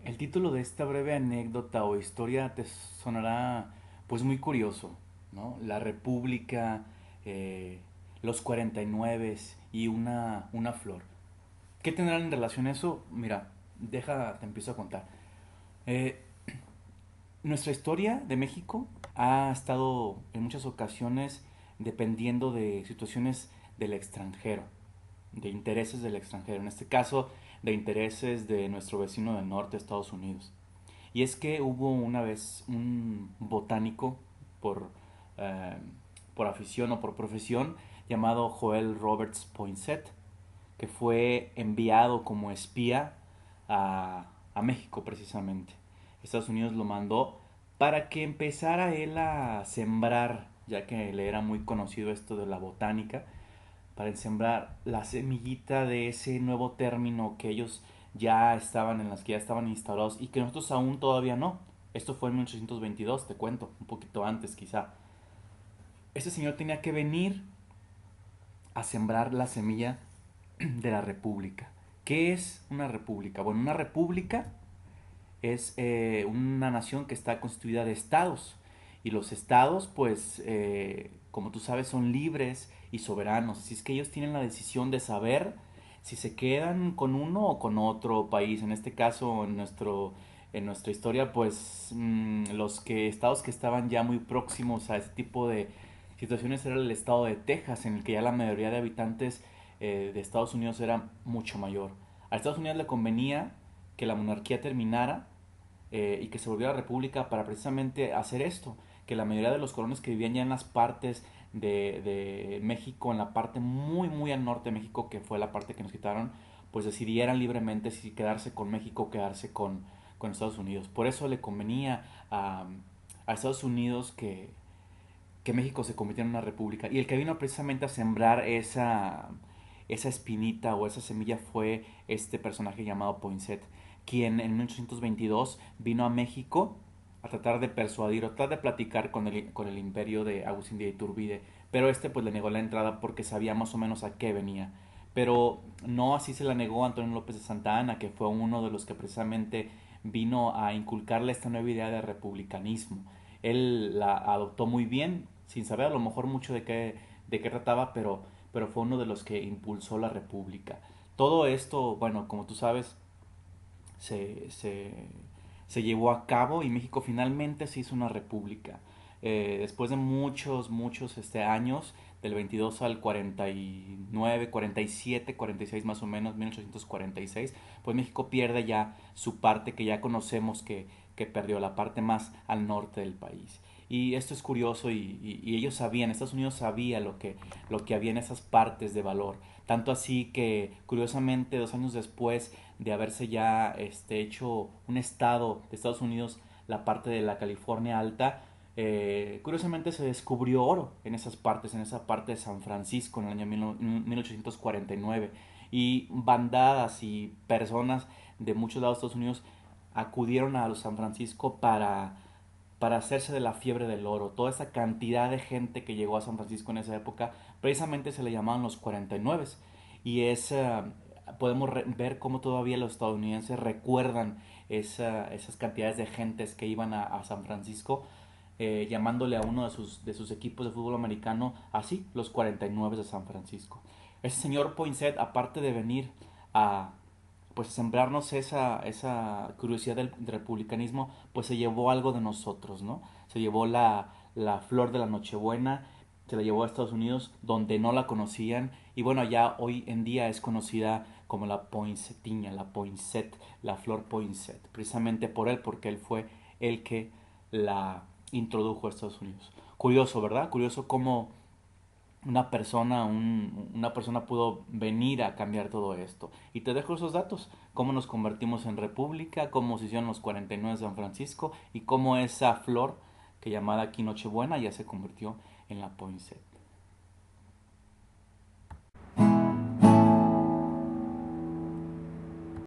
El título de esta breve anécdota o historia te sonará pues muy curioso, ¿no? La República, eh, los 49 y una flor. ¿Qué tendrán en relación eso? Mira, te empiezo a contar. Eh, Nuestra historia de México ha estado en muchas ocasiones dependiendo de situaciones del extranjero, de intereses del extranjero, en este caso de intereses de nuestro vecino del norte, Estados Unidos. Y es que hubo una vez un botánico por, eh, por afición o por profesión llamado Joel Roberts Poinsett, que fue enviado como espía a México precisamente. Estados Unidos lo mandó para que empezara él a sembrar, ya que le era muy conocido esto de la botánica, para sembrar la semillita de ese nuevo término que ellos ya estaban en las que ya estaban instaurados y que nosotros aún todavía no. Esto fue en 1822, te cuento, un poquito antes quizá. Este señor tenía que venir a sembrar la semilla de la república. ¿Qué es una república? Bueno, una república es una nación que está constituida de estados. Y los estados, pues, como tú sabes, son libres y soberanos. Así es que ellos tienen la decisión de saber si se quedan con uno o con otro país. En este caso, en nuestra historia, pues, los estados que estaban ya muy próximos a ese tipo de situaciones era el estado de Texas, en el que ya la mayoría de habitantes de Estados Unidos era mucho mayor. A Estados Unidos le convenía que la monarquía terminara y que se volviera república para precisamente hacer esto, que la mayoría de los colonos que vivían ya en las partes de México, en la parte muy al norte de México, que fue la parte que nos quitaron, pues decidieran libremente si quedarse con México o quedarse con Estados Unidos. Por eso le convenía a Estados Unidos que México se convirtiera en una república. Y el que vino precisamente a sembrar esa espinita o esa semilla fue este personaje llamado Poinsett, quien en 1822 vino a México a tratar de persuadir o tratar de platicar con el imperio de Agustín de Iturbide, pero este pues le negó la entrada porque sabía más o menos a qué venía. Pero no así se la negó Antonio López de Santa Anna, que fue uno de los que precisamente vino a inculcarle esta nueva idea de republicanismo. Él la adoptó muy bien, sin saber a lo mejor mucho de qué trataba, pero fue uno de los que impulsó la república. Todo esto, bueno, como tú sabes, se, se, se llevó a cabo y México finalmente se hizo una república. Después de muchos años, del 22 al 49, 47, 46 más o menos, 1846, pues México pierde ya su parte que ya conocemos que perdió, la parte más al norte del país. Y esto es curioso y ellos sabían, Estados Unidos sabía lo que había en esas partes de valor. Tanto así que, curiosamente, 2 años después de haberse ya hecho un estado de Estados Unidos, la parte de la California alta, curiosamente se descubrió oro en esas partes, en esa parte de San Francisco en el año 1849. Y bandadas y personas de muchos lados de Estados Unidos acudieron a San Francisco para hacerse de la fiebre del oro. Toda esa cantidad de gente que llegó a San Francisco en esa época, precisamente se le llamaban los 49. Y podemos ver cómo todavía los estadounidenses recuerdan esas cantidades de gentes que iban a San Francisco, llamándole a uno de sus equipos de fútbol americano así, los 49 de San Francisco. Ese señor Poinsett, aparte de venir a pues sembrarnos esa curiosidad del republicanismo, pues se llevó algo de nosotros, ¿no? Se llevó la flor de la Nochebuena, se la llevó a Estados Unidos, donde no la conocían, y bueno, ya hoy en día es conocida como la poinsettia, la poinsett, la flor poinsett, precisamente por él, porque él fue el que la introdujo a Estados Unidos. Curioso, ¿verdad? Curioso cómo una persona pudo venir a cambiar todo esto. Y te dejo esos datos, cómo nos convertimos en república, cómo se hicieron los 49 de San Francisco y cómo esa flor que llamada aquí Nochebuena ya se convirtió en la poinsettia.